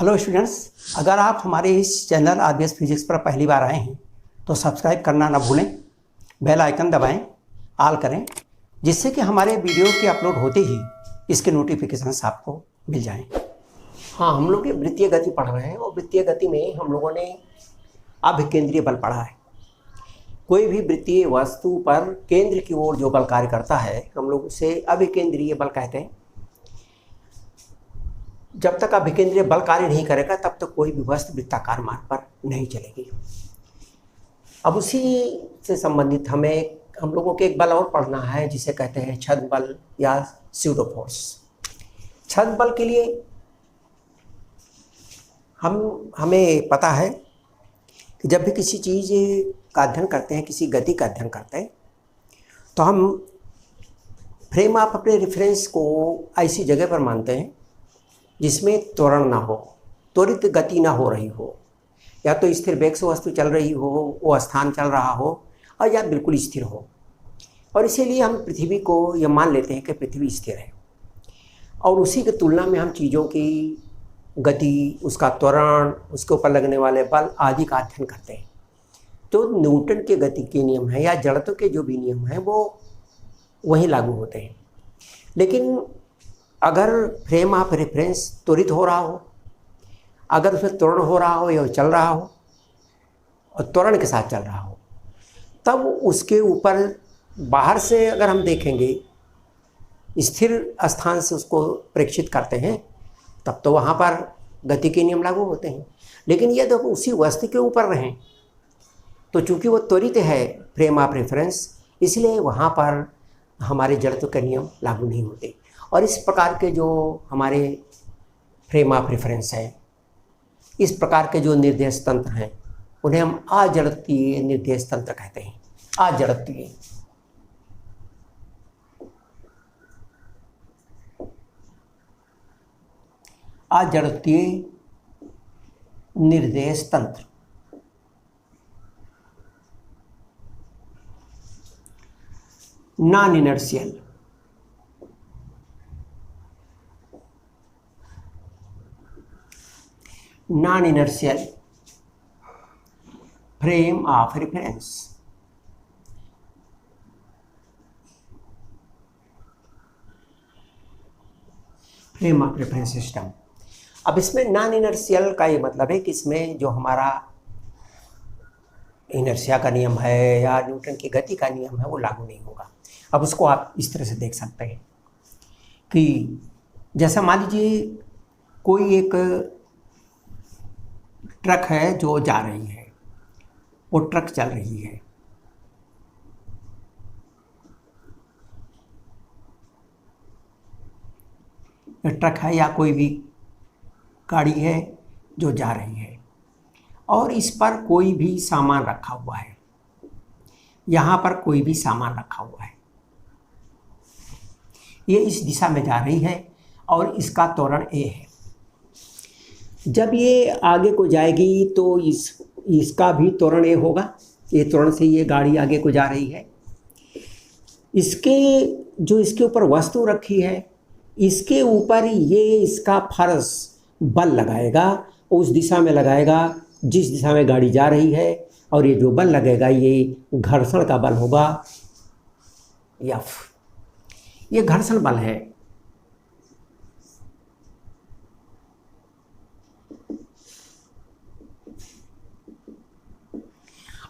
Hello students, अगर आप हमारे इस चैनल आरबीएस फिजिक्स पर पहली बार आए हैं तो सब्सक्राइब करना ना भूलें, बेल आइकन दबाएं, ऑल करें, जिससे कि हमारे वीडियो के अपलोड होते ही इसके नोटिफिकेशंस आपको मिल जाएं। हाँ, हम लोग वृत्तीय गति पढ़ रहे हैं और वृत्तीय गति में हम लोगों ने अभिकेंद्रीय बल पढ़ा है। कोई भी वृत्तीय वस्तु पर केंद्र की ओर जो बल कार्य करता है हम लोग उसे अभिकेंद्रीय बल कहते हैं। जब तक अभिकेंद्रीय बल कार्य नहीं करेगा तब तक कोई भी वस्तु वृत्ताकार मार्ग पर नहीं चलेगी। अब उसी से संबंधित हम लोगों को एक बल और पढ़ना है जिसे कहते हैं छद बल या स्यूडो फोर्स। छद बल के लिए हमें पता है कि जब भी किसी चीज़ का अध्ययन करते हैं, किसी गति का अध्ययन करते हैं, तो हम फ्रेम ऑफ अपने रेफरेंस को ऐसी जगह पर मानते हैं जिसमें त्वरण ना हो, त्वरित गति ना हो रही हो, या तो स्थिर वेग से वस्तु चल रही हो, वो स्थान चल रहा हो, और या बिल्कुल स्थिर हो। और इसीलिए हम पृथ्वी को यह मान लेते हैं कि पृथ्वी स्थिर है, और उसी की तुलना में हम चीज़ों की गति, उसका त्वरण, उसके ऊपर लगने वाले बल आदि का अध्ययन करते हैं। तो न्यूटन के गति के नियम हैं या जड़त्व के जो भी नियम हैं वो वहीं लागू होते हैं। लेकिन अगर फ्रेम ऑफ रेफरेंस त्वरित हो रहा हो, अगर उसमें त्वरण हो रहा हो या चल रहा हो और त्वरण के साथ चल रहा हो, तब उसके ऊपर बाहर से अगर हम देखेंगे, स्थिर स्थान से उसको प्रेक्षित करते हैं, तब तो वहाँ पर गति के नियम लागू होते हैं। लेकिन यदि उसी वस्तु के ऊपर रहें तो चूंकि वो त्वरित है फ्रेम ऑफ रेफरेंस, इसलिए वहाँ पर हमारे जड़त्व के नियम लागू नहीं होते। और इस प्रकार के जो हमारे फ्रेम ऑफ रेफरेंस है, इस प्रकार के जो निर्देश तंत्र हैं, उन्हें हम अजड़त्वीय निर्देश तंत्र कहते हैं। अजड़त्वीय अजड़त्वीय निर्देश तंत्र। Non inertial frame of reference. Frame of reference system. अब इसमें नॉन इनर्शियल का ये मतलब है कि इसमें जो हमारा इनर्शिया का नियम है या न्यूटन की गति का नियम है वो लागू नहीं होगा। अब उसको आप इस तरह से देख सकते हैं कि जैसा मान लीजिए कोई एक ट्रक है जो जा रही है, वो ट्रक चल रही है, ट्रक है या कोई भी गाड़ी है जो जा रही है, और इस पर कोई भी सामान रखा हुआ है, यहाँ पर कोई भी सामान रखा हुआ है, ये इस दिशा में जा रही है और इसका त्वरण a है। जब ये आगे को जाएगी तो इसका भी त्वरण a होगा। ये त्वरण से ये गाड़ी आगे को जा रही है। इसके ऊपर वस्तु रखी है, इसके ऊपर ये इसका फर्श बल लगाएगा, उस दिशा में लगाएगा जिस दिशा में गाड़ी जा रही है, और ये जो बल लगेगा ये घर्षण का बल होगा F। ये घर्षण बल है।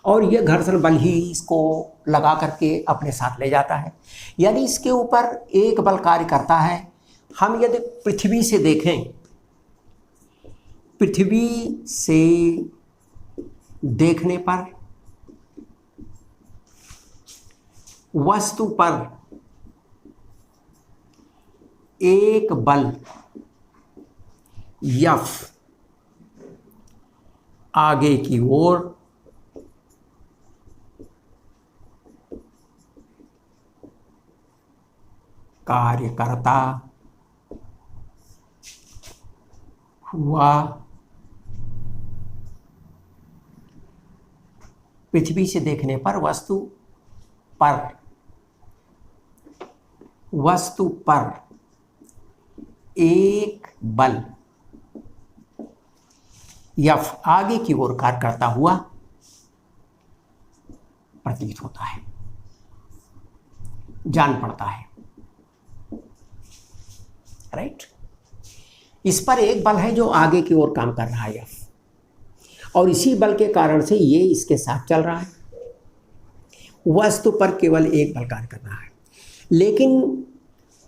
और ये घर्षण बल ही इसको लगा करके अपने साथ ले जाता है। यदि इसके ऊपर एक बल कार्य करता है, हम यदि पृथ्वी से देखें, पृथ्वी से देखने पर वस्तु पर एक बल F आगे की ओर कार्य करता हुआ पृथ्वी से देखने पर वस्तु पर एक बल एफ आगे की ओर कार्य करता हुआ प्रतीत होता है, जान पड़ता है। राइट। इस पर एक बल है जो आगे की ओर काम कर रहा है एफ, और इसी बल के कारण से ये इसके साथ चल रहा है। वस्तु पर केवल एक बल कार्य कर रहा है, लेकिन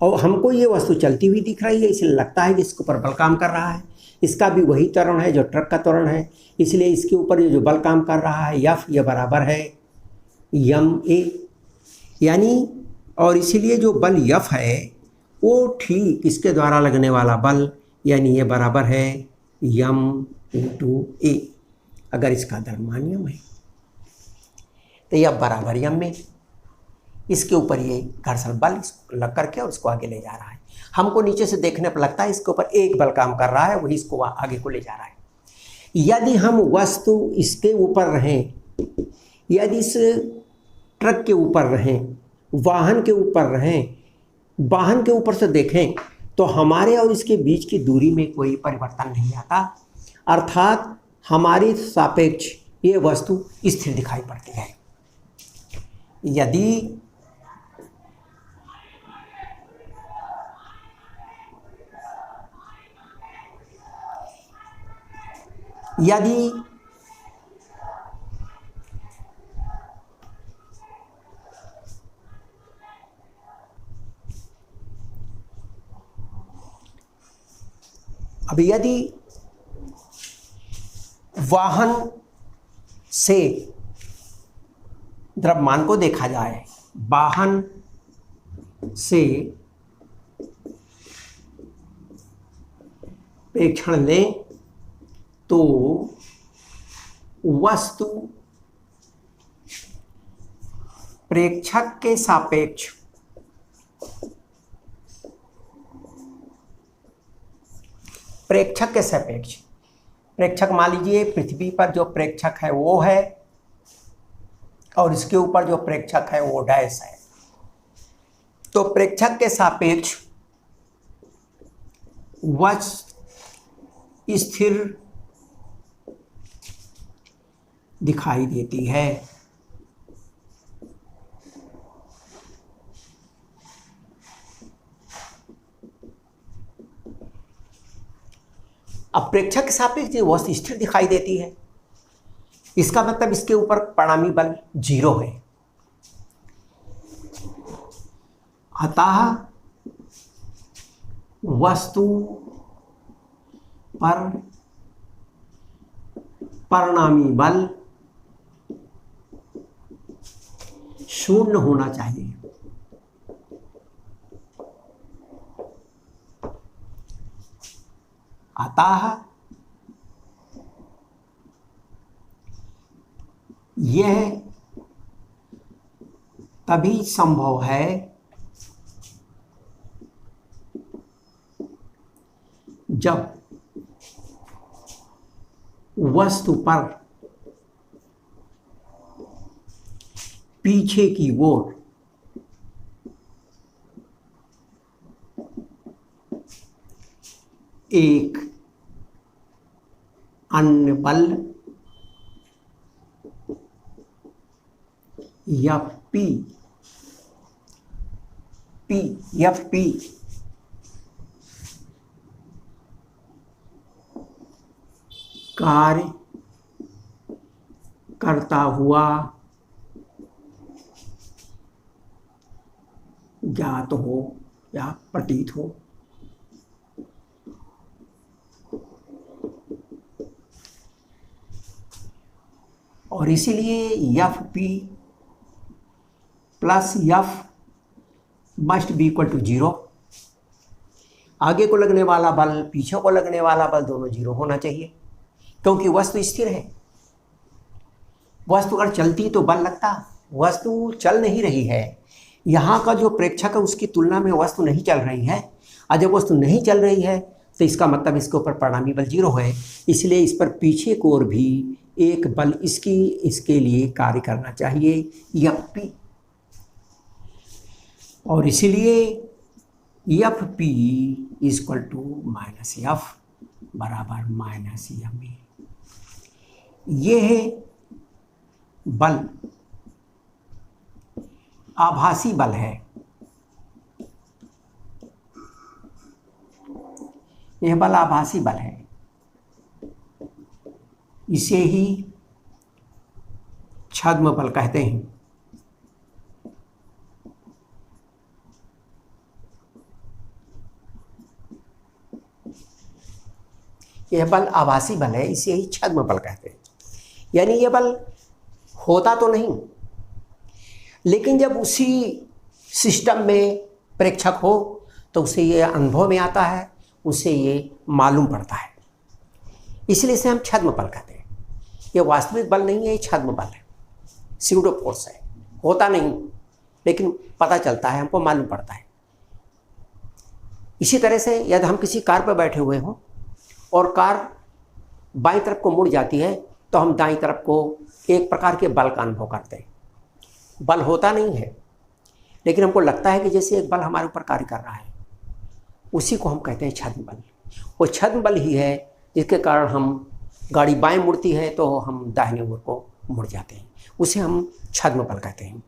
और हमको ये वस्तु चलती हुई दिख रही है, इसलिए लगता है कि इसके ऊपर बल काम कर रहा है। इसका भी वही त्वरण है जो ट्रक का त्वरण है, इसलिए इसके ऊपर ये जो बल काम कर रहा है एफ, ये बराबर है यम ए, यानी और इसीलिए जो बल एफ है वो ठीक इसके द्वारा लगने वाला बल, यानी ये बराबर है यम इंटू ए। अगर इसका द्रव्यमान यम है तो यह बराबर यम में, इसके ऊपर ये घर्षण बल लग करके और इसको आगे ले जा रहा है। हमको नीचे से देखने पर लगता है इसके ऊपर एक बल काम कर रहा है, वही इसको आगे को ले जा रहा है। यदि हम वस्तु इसके ऊपर रहें, यदि इस ट्रक के ऊपर रहें, वाहन के ऊपर रहें, वाहन के ऊपर से देखें तो हमारे और इसके बीच की दूरी में कोई परिवर्तन नहीं आता, अर्थात हमारी सापेक्ष ये वस्तु स्थिर दिखाई पड़ती है। यदि यदि वाहन से द्रव्यमान को देखा जाए, वाहन से प्रेक्षण लें तो वस्तु प्रेक्षक के सापेक्ष प्रेक्षक मान लीजिए पृथ्वी पर जो प्रेक्षक है वो है और इसके ऊपर जो प्रेक्षक है वो डैश है। तो प्रेक्षक के सापेक्ष वस्तु स्थिर दिखाई देती है। अब प्रेक्षक के सापेक्ष वस्तु स्थिर दिखाई देती है, इसका मतलब इसके ऊपर परिणामी बल 0 है। अतः वस्तु पर परिणामी बल 0 होना चाहिए। अतः यह तभी संभव है जब वस्तु पर पीछे की ओर एक अन्य बल या पी कार्य करता हुआ ज्ञात हो या प्रतीत हो। और इसीलिए F P plus F must be equal to 0। आगे को लगने वाला बल, पीछे को लगने वाला बल दोनों 0 होना चाहिए, क्योंकि वस्तु स्थिर है। वस्तु अगर चलती तो बल लगता, वस्तु चल नहीं रही है। यहाँ का जो प्रेक्षक है उसकी तुलना में वस्तु नहीं चल रही है, और जब वस्तु नहीं चल रही है तो इसका मतलब इसके ऊपर परिणामी बल 0 है। इसलिए इस पर पीछे की ओर भी एक बल इसके लिए कार्य करना चाहिए, एफ पी। और इसीलिए F P equal to minus F बराबर माइनस एम ए। ये है बल, आभासी बल है। यह बल आभासी बल है, इसे ही छद्म बल कहते हैं। यह बल आभासी बल है, इसे ही छद्म बल कहते हैं। यानी यह बल होता तो नहीं, लेकिन जब उसी सिस्टम में प्रेक्षक हो तो उसे ये अनुभव में आता है, उसे ये मालूम पड़ता है, इसलिए इसे हम छद्म बल कहते हैं। ये वास्तविक बल नहीं है, ये छद्म बल है, स्यूडो फोर्स है, होता नहीं लेकिन पता चलता है, हमको मालूम पड़ता है। इसी तरह से यदि हम किसी कार पर बैठे हुए हों और कार बाईं तरफ को मुड़ जाती है तो हम दाईं तरफ को एक प्रकार के बल का अनुभव करते हैं। बल होता नहीं है, लेकिन हमको लगता है कि जैसे एक बल हमारे ऊपर कार्य कर रहा है, उसी को हम कहते हैं छद्म बल। वो छद्म बल ही है जिसके कारण हम गाड़ी बाएं मुड़ती है तो हम दाहिने ओर को मुड़ जाते हैं, उसे हम छद्म बल कहते हैं।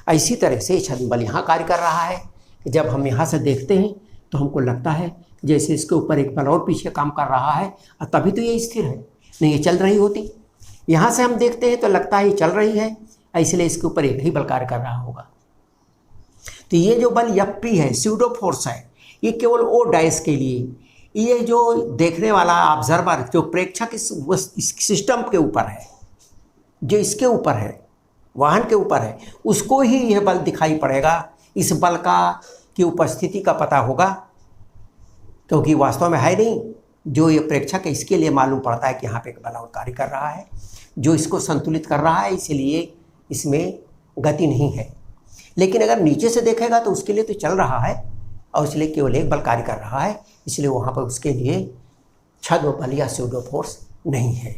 इसी तरह से छद्म बल यहाँ कार्य कर रहा है कि जब हम यहाँ से देखते हैं तो हमको लगता है जैसे इसके ऊपर एक बल और पीछे काम कर रहा है, और तभी तो ये स्थिर है, नहीं ये चल रही होती। यहाँ से हम देखते हैं तो लगता है ये चल रही है, इसलिए इसके ऊपर एक ही बल कार्य कर रहा होगा। तो ये जो बल यप्पी है, स्यूडो फोर्स है, ये केवल ओ डाइस के लिए, ये जो देखने वाला ऑब्जर्वर, जो प्रेक्षक इस सिस्टम के ऊपर है, जो इसके ऊपर है, वाहन के ऊपर है, उसको ही यह बल दिखाई पड़ेगा। इस बल की उपस्थिति का पता होगा, क्योंकि वास्तव में है नहीं। जो ये प्रेक्षक है इसके लिए मालूम पड़ता है कि यहाँ पे एक बल और कार्य कर रहा है जो इसको संतुलित कर रहा है, इसलिए इसमें गति नहीं है। लेकिन अगर नीचे से देखेगा तो उसके लिए तो चल रहा है और इसलिए केवल एक बल कार्य कर रहा है, इसलिए वहाँ पर उसके लिए छद्म बल या स्यूडो फोर्स नहीं है।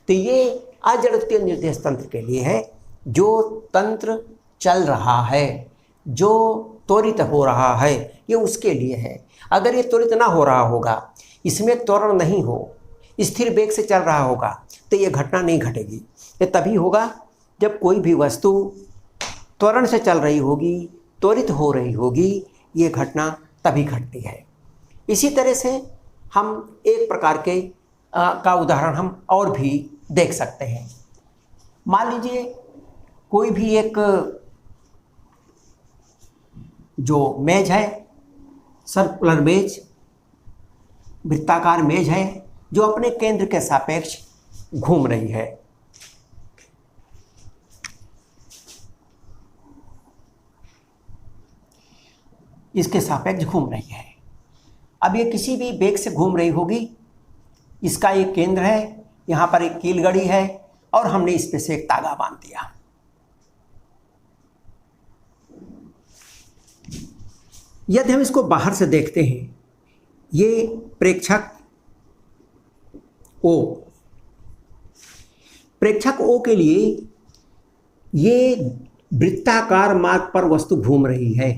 तो ये अजड़त्वीय निर्देश तंत्र के लिए है, जो तंत्र चल रहा है, जो त्वरित हो रहा है, ये उसके लिए है। अगर ये त्वरित ना हो रहा होगा, इसमें त्वरण नहीं हो, स्थिर वेग से चल रहा होगा, तो ये घटना नहीं घटेगी। ये तभी होगा जब कोई भी वस्तु त्वरण से चल रही होगी, त्वरित हो रही होगी, ये घटना तभी घटती है। इसी तरह से हम एक प्रकार के का उदाहरण हम और भी देख सकते हैं। मान लीजिए कोई भी एक जो मेज है, सर्कुलर मेज, वृत्ताकार मेज है, जो अपने केंद्र के सापेक्ष घूम रही है। इसके सापेक्ष घूम रही है। अब ये किसी भी वेग से घूम रही होगी, इसका एक केंद्र है, यहाँ पर एक कील गड़ी है और हमने इस पे से एक तागा बांध दिया। यदि हम इसको बाहर से देखते हैं, ये प्रेक्षक ओ, प्रेक्षक ओ के लिए ये वृत्ताकार मार्ग पर वस्तु घूम रही है।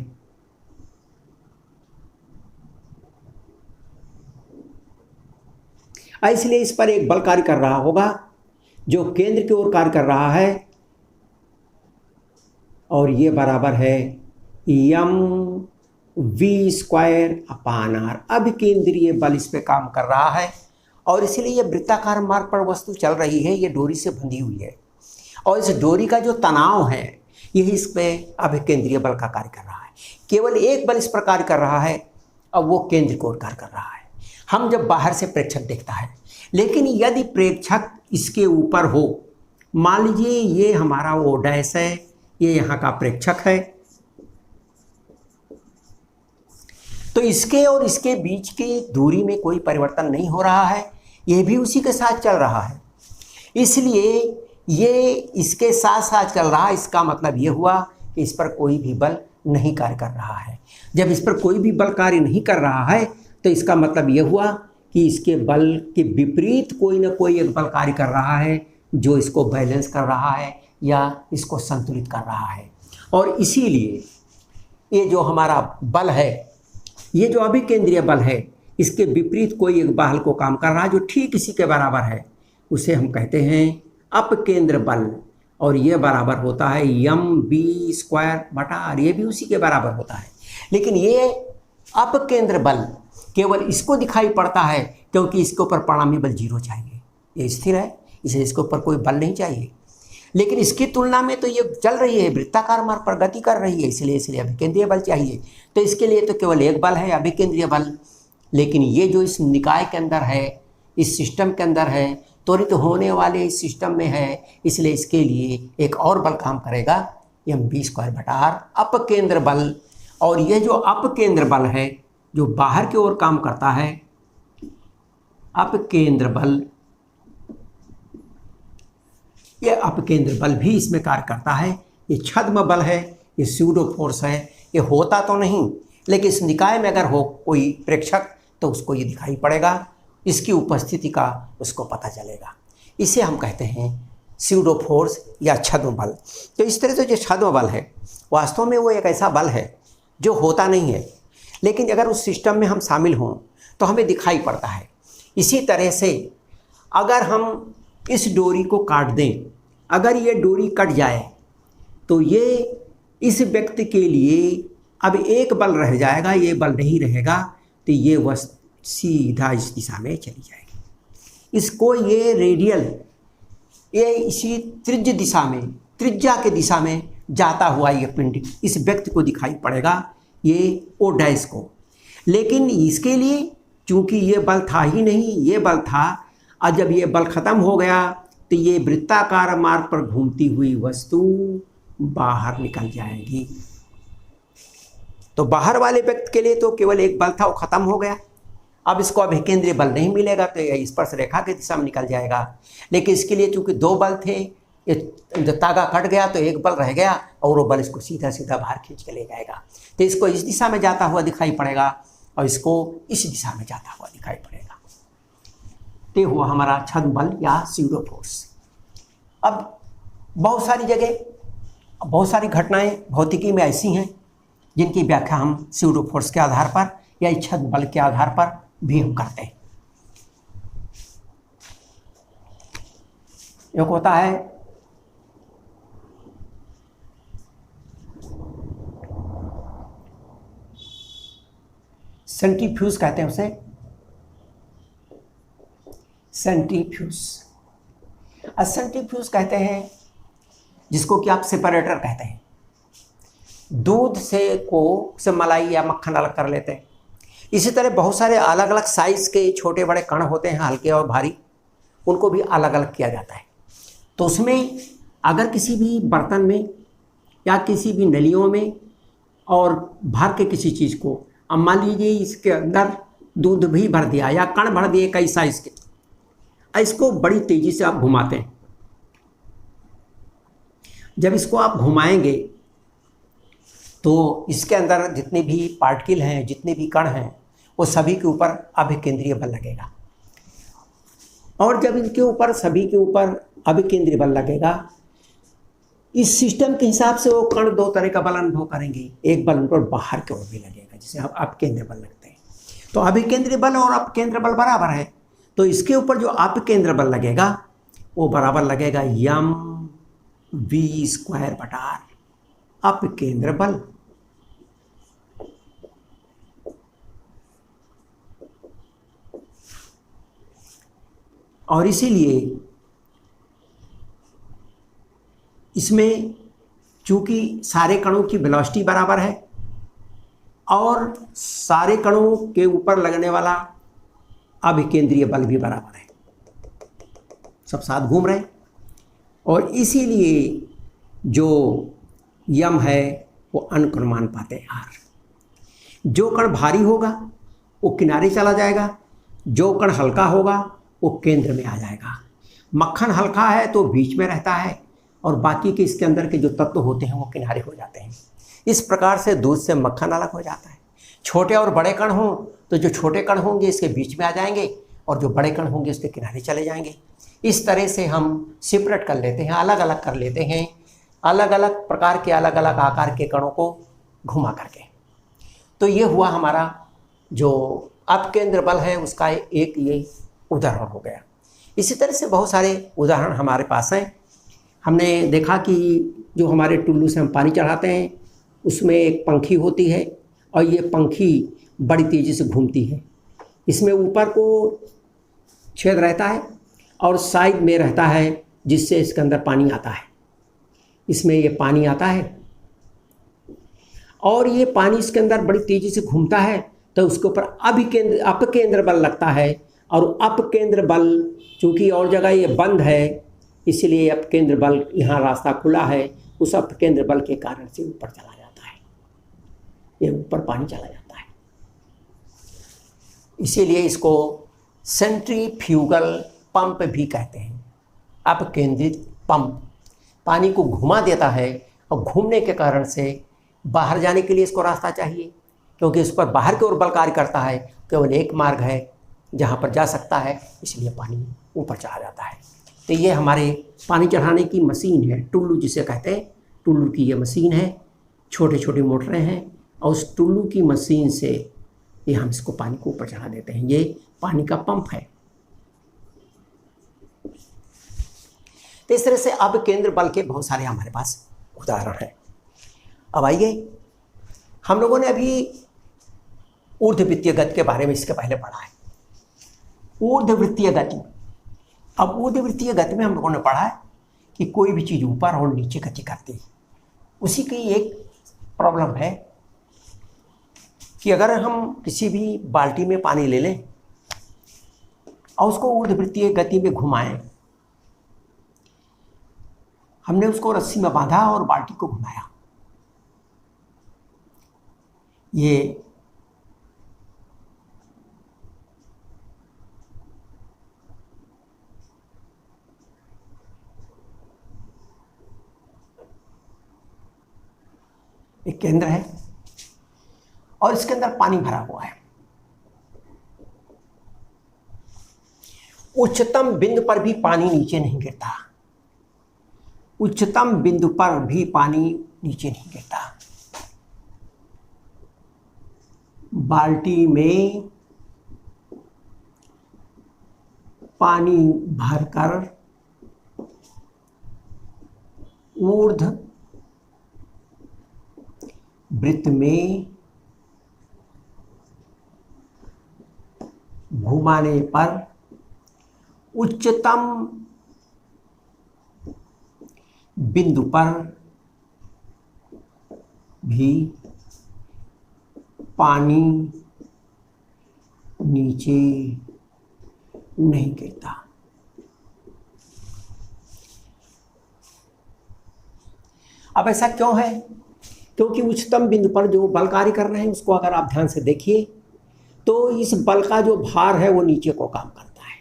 इसलिए इस पर एक बल कार्य कर रहा होगा जो केंद्र की ओर कार्य कर रहा है, और ये बराबर है mv²/r। अभिकेंद्रीय बल इस पे काम कर रहा है और इसलिए ये वृत्ताकार मार्ग पर वस्तु चल रही है, ये डोरी से बंधी हुई है और इस डोरी का जो तनाव है यही इस पे अभिकेंद्रीय बल का कार्य कर रहा है। केवल एक बल इस पर कार्य कर रहा है और वो केंद्र की ओर कार्य कर रहा है। हम जब बाहर से प्रेक्षक देखता है, लेकिन यदि प्रेक्षक इसके ऊपर हो, मान लीजिए ये हमारा ओ डैश है, ये यहाँ का प्रेक्षक है, तो इसके और इसके बीच की दूरी में कोई परिवर्तन नहीं हो रहा है, ये भी उसी के साथ चल रहा है, इसलिए ये इसके साथ साथ चल रहा है। इसका मतलब ये हुआ कि इस पर कोई भी बल नहीं कार्य कर रहा है। जब इस पर कोई भी बल कार्य नहीं कर रहा है तो इसका मतलब ये हुआ कि इसके बल के विपरीत कोई ना कोई एक बल कार्य कर रहा है जो इसको बैलेंस कर रहा है या इसको संतुलित कर रहा है। और इसीलिए ये जो हमारा बल है, ये जो अभिकेंद्रीय बल है, इसके विपरीत कोई एक बल को काम कर रहा है जो ठीक इसी के बराबर है, उसे हम कहते हैं अपकेंद्र बल, और ये बराबर होता है mv² /r, ये भी उसी के बराबर होता है। लेकिन ये अपकेंद्र बल केवल इसको दिखाई पड़ता है क्योंकि इसके ऊपर परिणामी बल 0 चाहिए, ये स्थिर है, इसे इसके ऊपर कोई बल नहीं चाहिए। लेकिन इसकी तुलना में तो ये चल रही है, वृत्ताकार मार्ग पर गति कर रही है, इसलिए अभिकेंद्रीय बल चाहिए। तो इसके लिए तो केवल एक बल है, अभिकेंद्रीय बल। लेकिन ये जो इस निकाय के अंदर है, इस सिस्टम के अंदर है, त्वरित होने वाले इस सिस्टम में है, इसलिए इसके लिए एक और बल काम करेगा, mv²/r अपकेंद्र बल। और ये जो अपकेंद्र बल है जो बाहर की ओर काम करता है, अपकेंद्र बल, ये अपकेंद्र बल भी इसमें कार्य करता है। ये छद्म बल है, ये स्यूडो फोर्स है, ये होता तो नहीं, लेकिन इस निकाय में अगर हो कोई प्रेक्षक तो उसको ये दिखाई पड़ेगा, इसकी उपस्थिति का उसको पता चलेगा। इसे हम कहते हैं स्यूडो फोर्स या छद्म बल। तो इस तरह से जो छद्म बल है वास्तव में वो एक ऐसा बल है जो होता नहीं है, लेकिन अगर उस सिस्टम में हम शामिल हों तो हमें दिखाई पड़ता है। इसी तरह से अगर हम इस डोरी को काट दें, अगर ये डोरी कट जाए तो ये इस व्यक्ति के लिए अब एक बल रह जाएगा, ये बल नहीं रहेगा, तो ये वस्तु सीधा इस दिशा में चली जाएगी। इसको ये रेडियल, ये इसी त्रिज्य दिशा में, त्रिज्या के दिशा में जाता हुआ ये पिंड इस व्यक्ति को दिखाई पड़ेगा, ये ओ डैश को। लेकिन इसके लिए चूंकि ये बल था ही नहीं, ये बल था, और जब ये बल खत्म हो गया तो ये वृत्ताकार मार्ग पर घूमती हुई वस्तु बाहर निकल जाएगी। तो बाहर वाले व्यक्ति के लिए तो केवल एक बल था, वो खत्म हो गया, अब इसको अभिकेंद्रीय बल नहीं मिलेगा, तो ये स्पर्श रेखा की दिशा में निकल जाएगा। लेकिन इसके लिए चूंकि दो बल थे, ये तागा कट गया तो एक बल रह गया और वो बल इसको सीधा सीधा बाहर खींच के ले जाएगा। तो इसको इस दिशा में जाता हुआ दिखाई पड़ेगा और इसको इस दिशा में जाता हुआ दिखाई पड़ेगा। ये हुआ हमारा छद्म बल या स्यूडो फोर्स। अब बहुत सारी जगह, बहुत सारी घटनाएं भौतिकी में ऐसी हैं जिनकी व्याख्या हम स्यूडो फोर्स के आधार पर या छद्म बल के आधार पर भी हम करते हैं। एक होता है सेंट्रीफ्यूज, कहते हैं उसे सेंट्रीफ्यूज। सेंट्रीफ्यूज कहते हैं जिसको कि आप सेपरेटर कहते हैं। दूध से मलाई या मक्खन अलग कर लेते हैं। इसी तरह बहुत सारे अलग अलग साइज के छोटे बड़े कण होते हैं, हल्के और भारी, उनको भी अलग अलग किया जाता है। तो उसमें अगर किसी भी बर्तन में या किसी भी नलियों में और भर के किसी चीज़ को, अब मान लीजिए इसके अंदर दूध भी भर दिया या कण भर दिए कई साइज के, इसको बड़ी तेज़ी से आप घुमाते हैं। जब इसको आप घुमाएंगे तो इसके अंदर जितने भी पार्टिकल हैं, जितने भी कण हैं, वो सभी के ऊपर अभिकेंद्रीय बल लगेगा। और जब इनके ऊपर सभी के ऊपर अभिकेंद्रीय बल लगेगा, इस सिस्टम के हिसाब से वो कण दो तरह का बल अनुभव करेंगे। एक बल उनको बाहर की ओर भी लगेगा, जिसे हम अपकेंद्रीय बल लगते हैं। तो अभिकेंद्रीय बल और अपकेंद्रीय बल बराबर है, तो इसके ऊपर जो अपकेंद्रीय बल लगेगा वो बराबर लगेगा mv²/r अपकेंद्र बल। और इसीलिए इसमें चूंकि सारे कणों की वेलोसिटी बराबर है और सारे कणों के ऊपर लगने वाला अभिकेंद्रीय बल भी बराबर है, सब साथ घूम रहे हैं, और इसीलिए जो यम है वो अनुक्रमानुपात r। जो कण भारी होगा वो किनारे चला जाएगा, जो कण हल्का होगा वो केंद्र में आ जाएगा। मक्खन हल्का है तो बीच में रहता है और बाकी के इसके अंदर के जो तत्व होते हैं वो किनारे हो जाते हैं। इस प्रकार से दूध से मक्खन अलग हो जाता है। छोटे और बड़े कण हों तो जो छोटे कण होंगे इसके बीच में आ जाएंगे और जो बड़े कण होंगे उसके किनारे चले जाएंगे। इस तरह से हम सेपरेट कर लेते हैं, अलग अलग कर लेते हैं, अलग अलग प्रकार के अलग अलग आकार के कणों को घुमा करके। तो ये हुआ हमारा जो अपकेंद्र बल है उसका एक ये उदाहरण हो गया। इसी तरह से बहुत सारे उदाहरण हमारे पास हैं। हमने देखा कि जो हमारे टुल्लू से हम पानी चढ़ाते हैं उसमें एक पंखी होती है और ये पंखी बड़ी तेज़ी से घूमती है। इसमें ऊपर को छेद रहता है और साइड में रहता है जिससे इसके अंदर पानी आता है। इसमें ये पानी आता है और ये पानी इसके अंदर बड़ी तेज़ी से घूमता है, तो उसके ऊपर अपकेंद्र बल लगता है और अपकेंद्र बल चूँकि और जगह ये बंद है इसलिए अपकेंद्र बल यहाँ रास्ता खुला है, उस अपकेंद्र बल के कारण से ऊपर चला जाता है, ये ऊपर पानी चला जाता है। इसीलिए इसको सेंट्रीफ्यूगल पंप भी कहते हैं। अपकेंद्रित पंप पानी को घुमा देता है और घूमने के कारण से बाहर जाने के लिए इसको रास्ता चाहिए, क्योंकि इस पर बाहर की ओर बल कार्य करता है। केवल एक मार्ग है जहाँ पर जा सकता है, इसलिए पानी ऊपर चढ़ा जाता है। तो ये हमारे पानी चढ़ाने की मशीन है, टुल्लू जिसे कहते हैं। टुल्लू की ये मशीन है, छोटे छोटे मोटरें हैं और उस टुल्लू की मशीन से ये हम इसको पानी को ऊपर चढ़ा देते हैं। ये पानी का पंप है। तो इस तरह से अब केंद्र बल के बहुत सारे हमारे पास उदाहरण हैं। अब आइए, हम लोगों ने अभी ऊर्ध्ववृत्तीय गति के बारे में इसके पहले पढ़ा है। ऊर्ध्ववृत्तीय गति, अब ऊर्ध्ववृत्तीय गति में हम लोगों ने पढ़ा है कि कोई भी चीज़ ऊपर और नीचे गति करती है। उसी की एक प्रॉब्लम है कि अगर हम किसी भी बाल्टी में पानी ले लें और उसको ऊर्ध्ववृत्तीय गति में घुमाएं, हमने उसको रस्सी में बांधा और बाल्टी को घुमाया, ये एक केंद्र है और इसके अंदर पानी भरा हुआ है। उच्चतम बिंदु पर भी पानी नीचे नहीं गिरता, उच्चतम बिंदु पर भी पानी नीचे नहीं गिरता। बाल्टी में पानी भरकर ऊर्ध्व वृत्त में घुमाने पर उच्चतम बिंदु पर भी पानी नीचे नहीं गिरता। अब ऐसा क्यों है? क्योंकि उच्चतम बिंदु पर जो बल कार्य कर रहे हैं उसको अगर आप ध्यान से देखिए तो इस बल का जो भार है वो नीचे को काम करता है।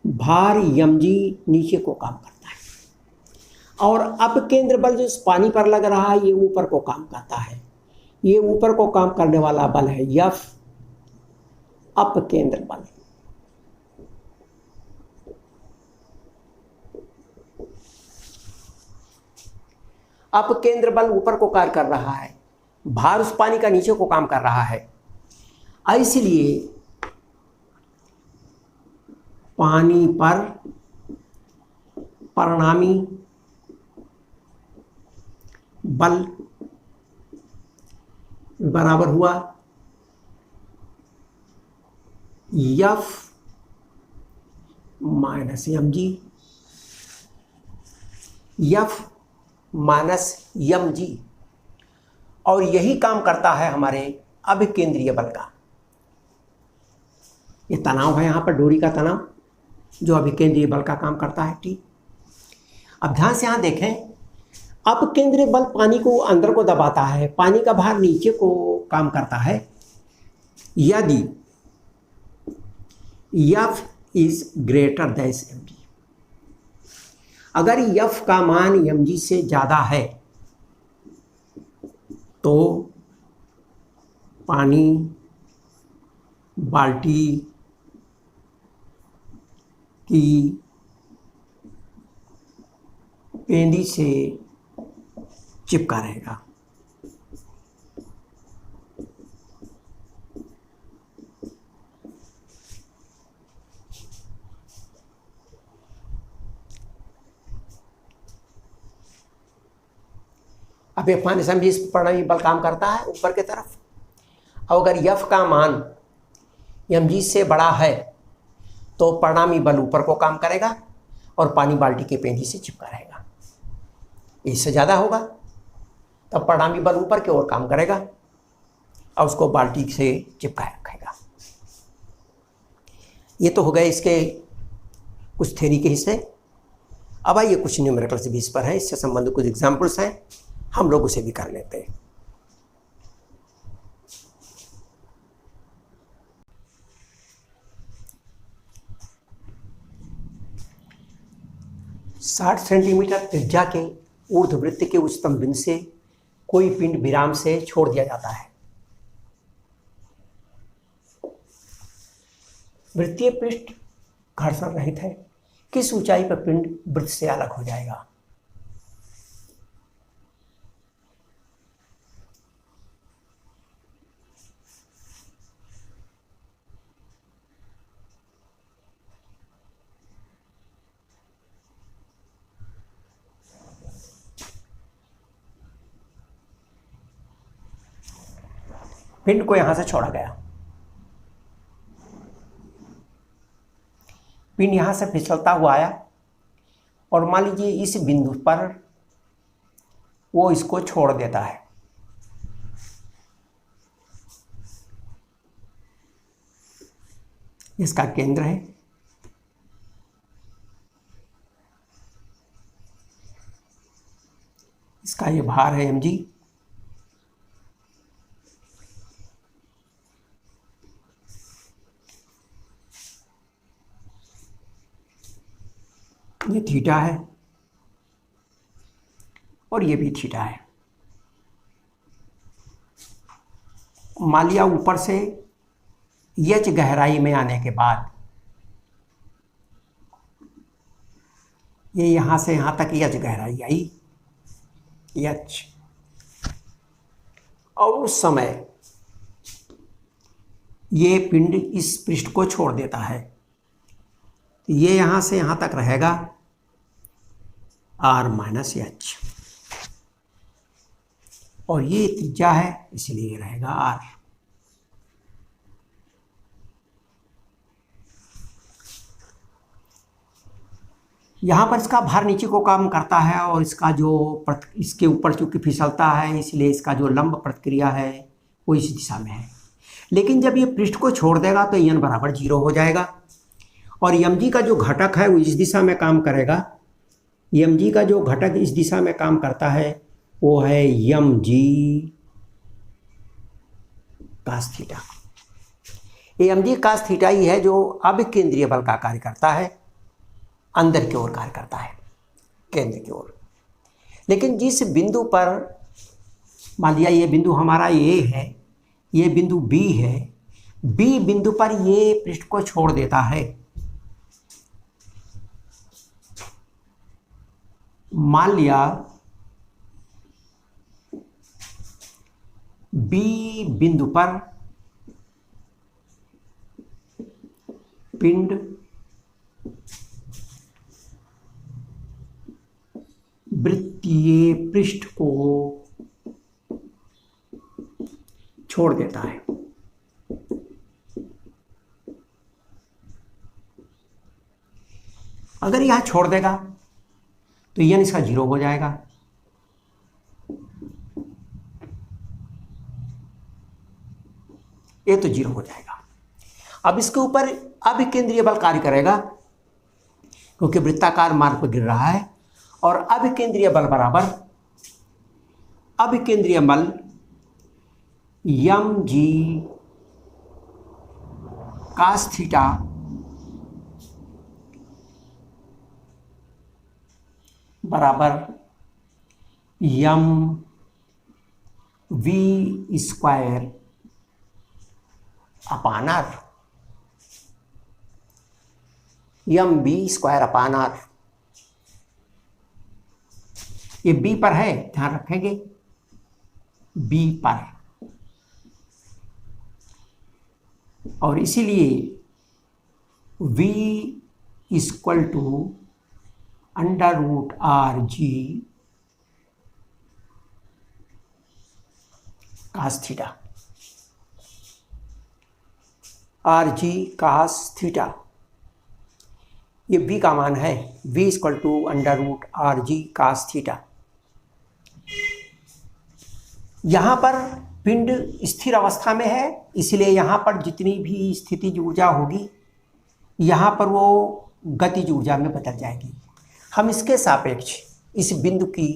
भार mg नीचे को काम करता है और अपकेंद्र बल जो इस पानी पर लग रहा है ये ऊपर को काम करता है। ये ऊपर को काम करने वाला बल है F, अपकेंद्र बल। अपकेंद्र बल ऊपर को कार्य कर रहा है, भार उस पानी का नीचे को काम कर रहा है। इसलिए पानी पर परिणामी बल बराबर हुआ F minus mg, F minus mg। और यही काम करता है हमारे अभिकेंद्रीय बल का। ये तनाव है यहाँ पर, डोरी का तनाव जो अभिकेंद्रीय बल का काम करता है। ठीक, अब ध्यान से यहाँ देखें, अपकेंद्रीय बल पानी को अंदर को दबाता है, पानी का भार नीचे को काम करता है यदि F is greater than mg। अगर F का मान mg से ज़्यादा है तो पानी बाल्टी की पेंदी से चिपका रहेगा। अब F माइनस एम जी इस परिणामी बल काम करता है ऊपर की तरफ। अब अगर F का मान mg से बड़ा है तो परिणामी बल ऊपर को काम करेगा और पानी बाल्टी के पेंदी से चिपका रहेगा। इससे ज़्यादा होगा तब परिणामी बल ऊपर की ओर काम करेगा और उसको बाल्टी से चिपकाए रखेगा। ये तो हो गए इसके कुछ थ्योरी के हिस्से। अब आइए कुछ न्यूमेरिकल्स भी इस पर है, इससे संबंधित कुछ एग्जाम्पल्स हैं, हम लोग उसे भी कर लेते हैं। साठ सेंटीमीटर त्रिज्या के ऊर्ध्ववृत्त के उच्चतम बिंदु से कोई पिंड विराम से छोड़ दिया जाता है। वृत्तीय पृष्ठ घर्षण रहित है, किस ऊंचाई पर पिंड वृत्त से अलग हो जाएगा? पिंड को यहां से छोड़ा गया, पिंड यहां से फिसलता हुआ आया और मान लीजिए इस बिंदु पर वो इसको छोड़ देता है। इसका केंद्र है, इसका ये भार है mg, ये थीटा है और ये भी थीटा है। मान लिया ऊपर से h गहराई में आने के बाद ये यहां से यहां तक h गहराई आई h, और उस समय ये पिंड इस पृष्ठ को छोड़ देता है, तो ये यहां से यहां तक रहेगा r माइनस h, और ये त्रिज्या है इसलिए ये रहेगा r। यहाँ पर इसका भार नीचे को काम करता है और इसका जो इसके ऊपर चूंकि फिसलता है इसलिए इसका जो लंब प्रतिक्रिया है वो इस दिशा में है। लेकिन जब ये पृष्ठ को छोड़ देगा तो n बराबर 0 हो जाएगा और mg का जो घटक है वो इस दिशा में काम करेगा। mg का जो घटक इस दिशा में काम करता है वो है mg cos थीटा। ये mg cos थीटा ही है जो अभिकेंद्रीय बल का कार्य करता है, अंदर की ओर कार्य करता है, केंद्र की ओर। लेकिन जिस बिंदु पर मान लिया ये बिंदु हमारा A है, ये बिंदु B है, B बिंदु पर ये पृष्ठ को छोड़ देता है। मान लिया B बिंदु पर पिंड वृत्तीय पृष्ठ को छोड़ देता है। अगर यहां छोड़ देगा तो n इसका 0 हो जाएगा। ये तो 0 हो जाएगा। अब इसके ऊपर अभिकेंद्रीय बल कार्य करेगा क्योंकि वृत्ताकार मार्ग पर गिर रहा है, और अभिकेंद्रीय बल बराबर अभिकेंद्रीय बल mg cos थीटा बराबर mv square upon r, mv square upon r। ये B पर है, ध्यान रखेंगे B पर, और इसीलिए V equal to under root RG cos theta, R G cos theta, ये v का मान है, v equal to under root R G cos theta. यहाँ पर पिंड स्थिर अवस्था में है, इसलिए यहाँ पर जितनी भी स्थितिज ऊर्जा होगी यहाँ पर वो गतिज ऊर्जा में बदल जाएगी। हम इसके सापेक्ष इस बिंदु की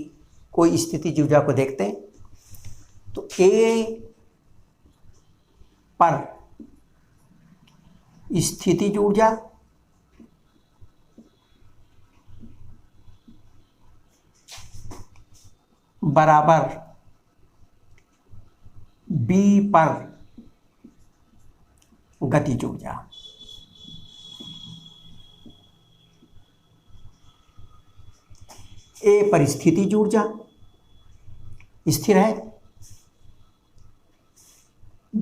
कोई स्थितिज ऊर्जा को देखते हैं तो A पर स्थितिज ऊर्जा बराबर B पर गतिज ऊर्जा। A पर स्थितिज ऊर्जा स्थिर है,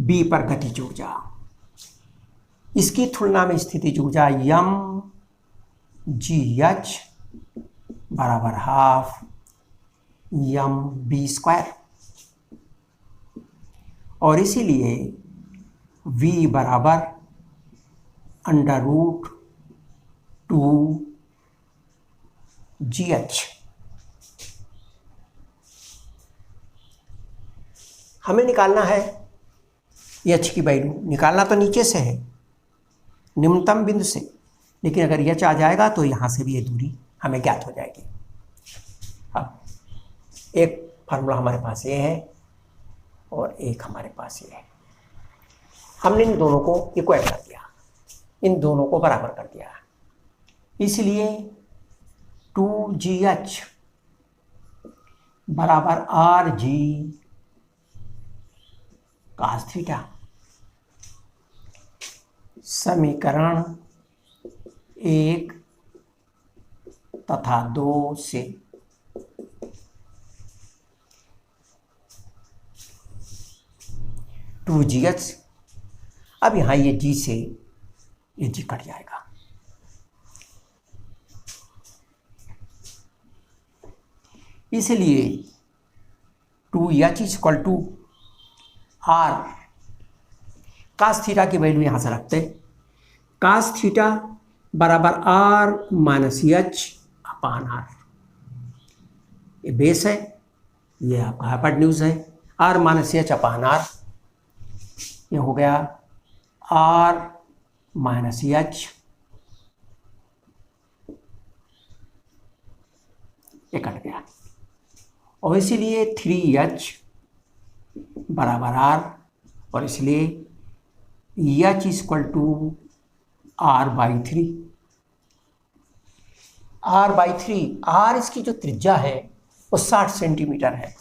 B पर गतिज ऊर्जा। इसकी तुलना में स्थितिज ऊर्जा m जी एच बराबर हाफ m b स्क्वायर, और इसीलिए v बराबर अंडर रूट 2 जी एच। हमें निकालना है एच की वैल्यू। निकालना तो नीचे से है, निम्नतम बिंदु से, लेकिन अगर एच आ जाएगा तो यहाँ से भी ये दूरी हमें ज्ञात हो जाएगी। अब एक फार्मूला हमारे पास ये है और एक हमारे पास ये है। हमने इन दोनों को इक्वेट कर दिया, इन दोनों को बराबर कर दिया, इसलिए 2GH बराबर RG कास थीटा। समीकरण 1 तथा 2 से टू जी एच, अब यहाँ ये जी से ये जी कट जाएगा, इसलिए 2H equal to R. Cos theta की वैल्यू यहाँ से रखते, कास थीटा बराबर R minus H upon R. ये बेस है, ये आपका हाइपोटेन्यूज है, R minus H upon R, ये हो गया आर माइनस एच, ये कट गया, और इसीलिए 3H बराबर आर, और इसलिए H equal to R by 3। R by 3, R इसकी जो त्रिज्या है वो 60 सेंटीमीटर है,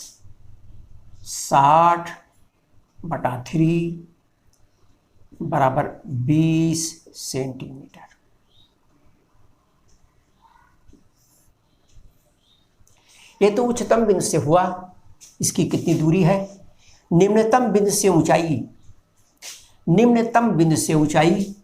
60/3 बराबर 20 सेंटीमीटर। ये तो उच्चतम बिंदु से हुआ, इसकी कितनी दूरी है? निम्नतम बिंदु से ऊंचाई, निम्नतम बिंदु से ऊंचाई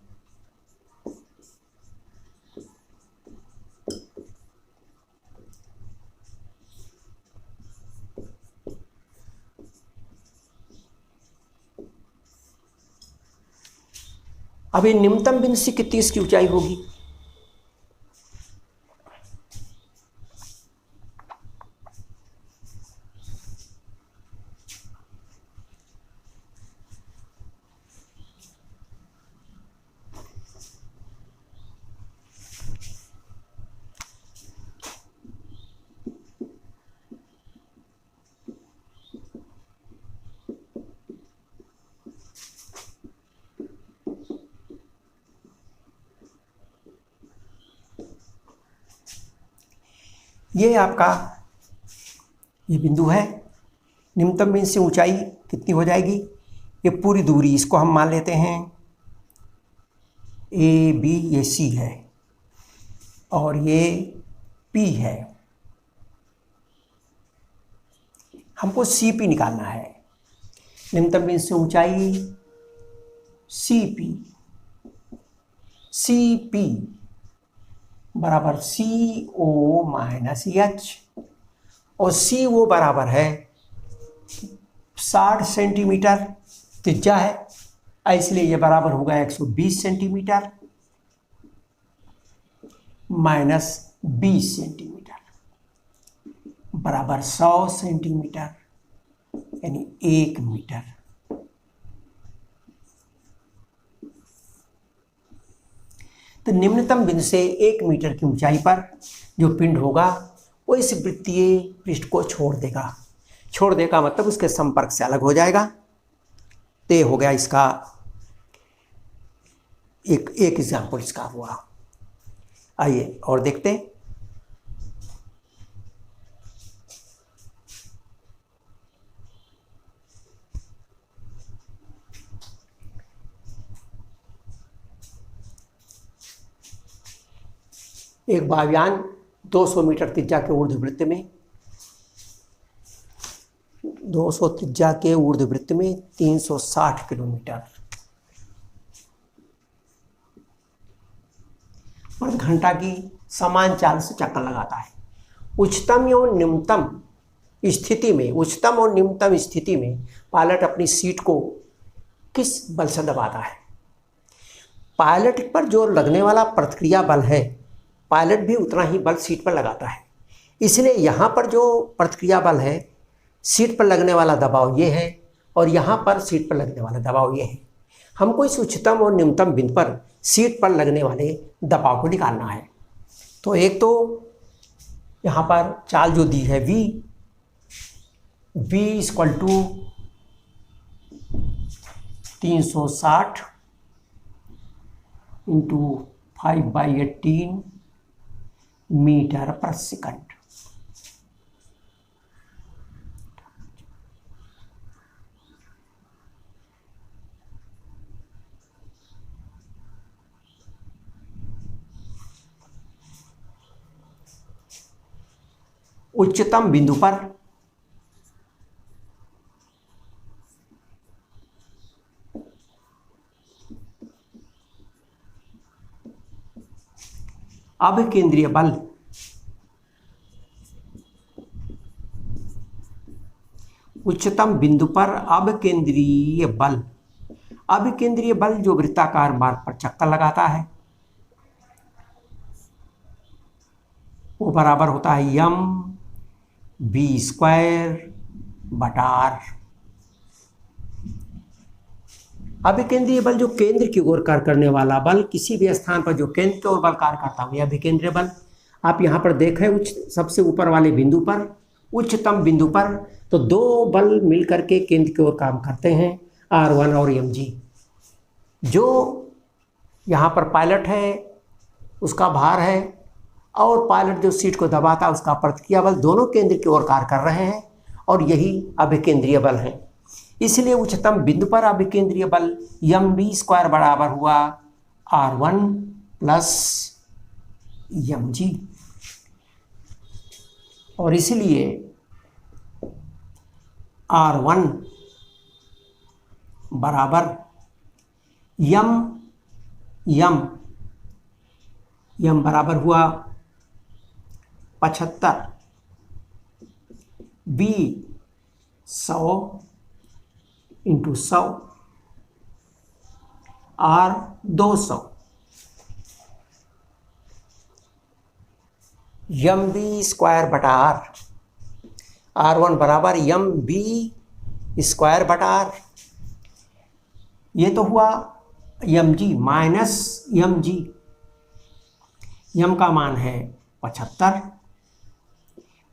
अभी निम्नतम बिंदु से कितनी इसकी ऊंचाई होगी? ये आपका ये बिंदु है, निम्नतम बिंदु से ऊंचाई कितनी हो जाएगी? ये पूरी दूरी, इसको हम मान लेते हैं ए बी, ये सी है और ये पी है। हमको सी पी निकालना है, निम्नतम बिंदु से ऊंचाई सी पी, सी पी बराबर सी ओ माइनस एच, और सी ओ बराबर है 60 सेंटीमीटर त्रिज्या है, इसलिए ये बराबर होगा 120 सेंटीमीटर माइनस 20 सेंटीमीटर बराबर 100 सेंटीमीटर यानी 1 मीटर। तो निम्नतम बिंदु से 1 मीटर की ऊंचाई पर जो पिंड होगा वो इस वृत्तीय पृष्ठ को छोड़ देगा। छोड़ देगा मतलब उसके संपर्क से अलग हो जाएगा। तो ये हो गया इसका एक एग्जाम्पल इसका हुआ। आइए और देखते हैं। एक वायुयान 200 मीटर त्रिज्या के ऊर्ध्ववृत्त में 200 त्रिज्या के ऊर्ध्ववृत्त में 360 किलोमीटर प्रति घंटा की समान चाल से चक्कर लगाता है। उच्चतम और निम्नतम स्थिति में पायलट अपनी सीट को किस बल से दबाता है? पायलट पर जो लगने वाला प्रतिक्रिया बल है, पायलट भी उतना ही बल सीट पर लगाता है। इसलिए यहाँ पर जो प्रतिक्रिया बल है, सीट पर लगने वाला दबाव ये है और यहाँ पर सीट पर लगने वाला दबाव ये है। हमको इस उच्चतम और निम्नतम बिंदु पर सीट पर लगने वाले दबाव को निकालना है। तो एक तो यहाँ पर चाल जो दी है v equal to 360 into 5/18 metre पर सेकंड। उच्चतम बिंदु पर अभिकेंद्रीय बल अभिकेंद्रीय बल जो वृत्ताकार मार्ग पर चक्कर लगाता है वो बराबर होता है mv²/r। अभिकेंद्रीय बल जो केंद्र की ओर कार्य करने वाला बल, किसी भी स्थान पर जो केंद्र की ओर बल कार्य करता है, अभिकेंद्रीय बल। आप यहाँ पर देखें सबसे ऊपर वाले बिंदु पर, उच्चतम बिंदु पर, तो दो बल मिलकर के केंद्र की ओर काम करते हैं, R1 और mg। जो यहाँ पर पायलट है उसका भार है और पायलट जो सीट को दबाता है उसका प्रतिक्रिया बल, दोनों केंद्र की ओर कार्य कर रहे हैं और यही अभिकेंद्रीय बल है। इसलिए उच्चतम बिंदु पर अभिकेंद्रीय बल mv² बराबर हुआ R1 प्लस mg और इसलिए R1 बराबर m बराबर हुआ 75, b 100 into 100, r 200, mv²/r। R1 बराबर mv²/r। ये तो हुआ mg माइनस mg। m का मान है 75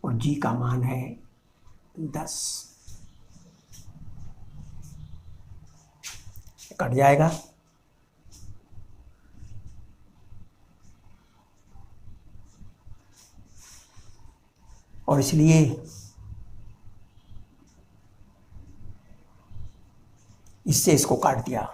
और g का मान है 10। कट जाएगा। और इसलिए इससे इसको काट दिया।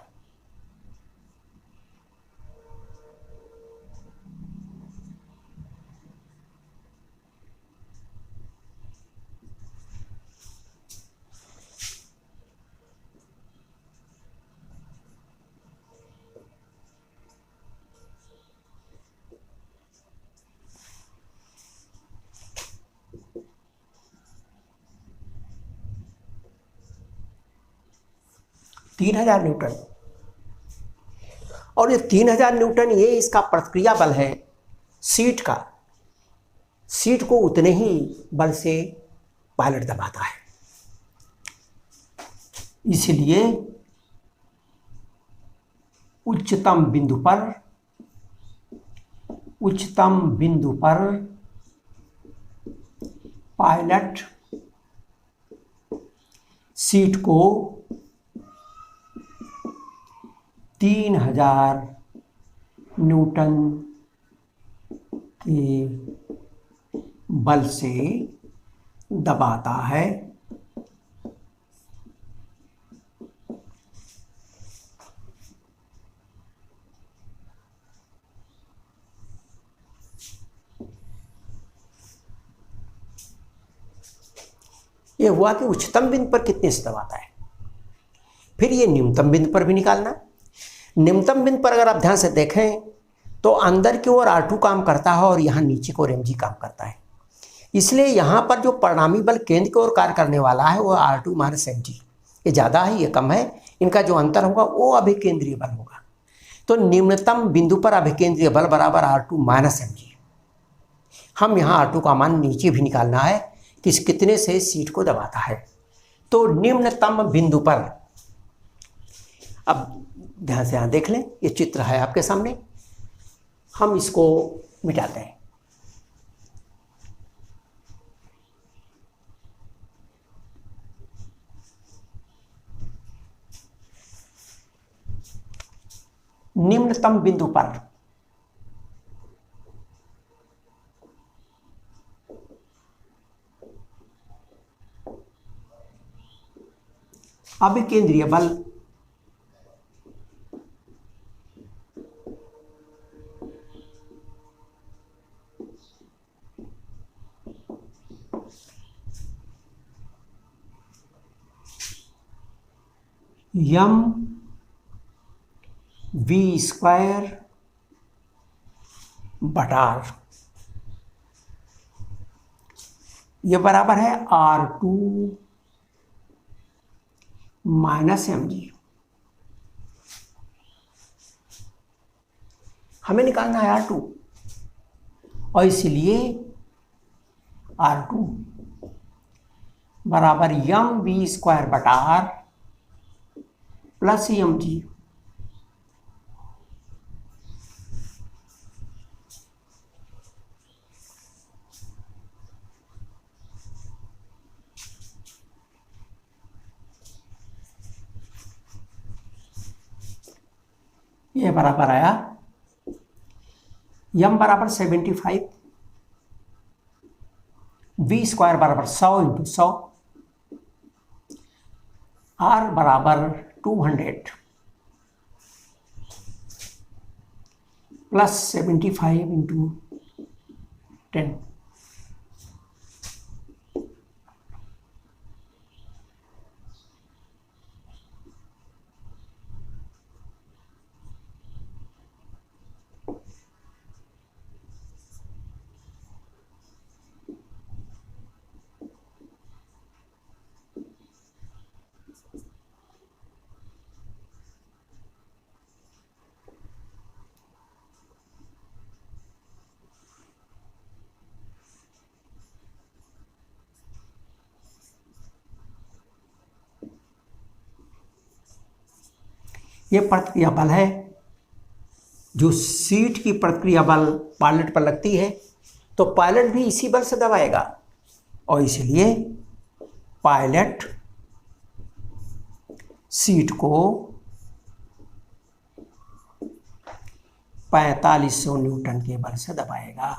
3000 न्यूटन। और ये 3000 न्यूटन ये इसका प्रतिक्रिया बल है सीट का। सीट को उतने ही बल से पायलट दबाता है। इसलिए उच्चतम बिंदु पर पायलट सीट को 3000 न्यूटन के बल से दबाता है। ये हुआ कि उच्चतम बिंदु पर कितने से दबाता है। फिर ये निम्नतम बिंदु पर भी निकालना। निम्नतम बिंदु पर अगर आप ध्यान से देखें तो अंदर की ओर R2 काम करता है और यहाँ नीचे की ओर mg काम करता है। इसलिए यहाँ पर जो परिणामी बल केंद्र की ओर कार्य करने वाला है वो R2 माइनस mg, ये ज़्यादा है ये कम है, इनका जो अंतर होगा वो अभिकेंद्रीय बल होगा। तो निम्नतम बिंदु पर अभिकेंद्रीय बल बराबर R2 माइनस mg। हम यहाँ R2 का मान नीचे भी निकालना है कि कितने से सीट को दबाता है। तो निम्नतम बिंदु पर, अब ध्यान से यहाँ देख लें, ये चित्र है आपके सामने, हम इसको मिटाते हैं। निम्नतम बिंदु पर अभिकेंद्रीय बल m v स्क्वायर बटा r, ये बराबर है R2 माइनस mg। हमें निकालना है R2 और इसलिए R2 बराबर mv स्क्वायर बटा r प्लस mg। ये बराबर आया m बराबर 75, v स्क्वायर बराबर 100 इंटू 100, r बराबर 200 प्लस 75 इंटू 10। ये प्रतिक्रिया बल है जो सीट की प्रतिक्रिया बल पायलट पर लगती है, तो पायलट भी इसी बल से दबाएगा और इसलिए पायलट सीट को 4500 न्यूटन के बल से दबाएगा।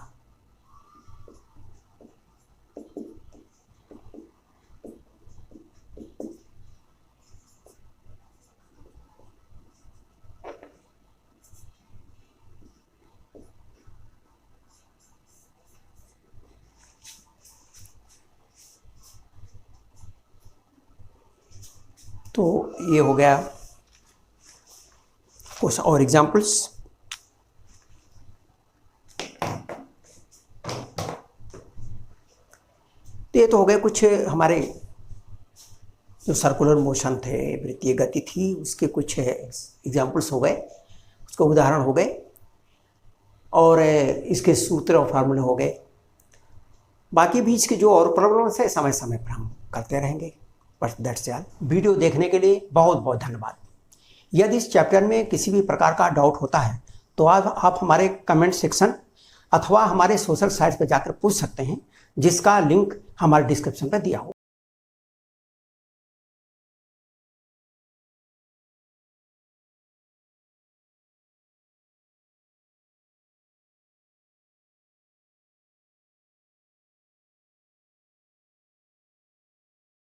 तो ये हो गया कुछ और एग्जाम्पल्स। तो ये तो हो गए कुछ हमारे जो सर्कुलर मोशन थे, वृत्तीय गति थी, उसके कुछ एग्जाम्पल्स हो गए, उसके उदाहरण हो गए, और इसके सूत्र और फार्मूले हो गए। बाकी भी इसके जो और प्रॉब्लम्स है समय समय पर हम करते रहेंगे। बस दैट्स ऑल। वीडियो देखने के लिए बहुत बहुत धन्यवाद। यदि इस चैप्टर में किसी भी प्रकार का डाउट होता है तो आप हमारे कमेंट सेक्शन अथवा हमारे सोशल साइट्स पर जाकर पूछ सकते हैं, जिसका लिंक हमारे डिस्क्रिप्शन पर दिया होगा।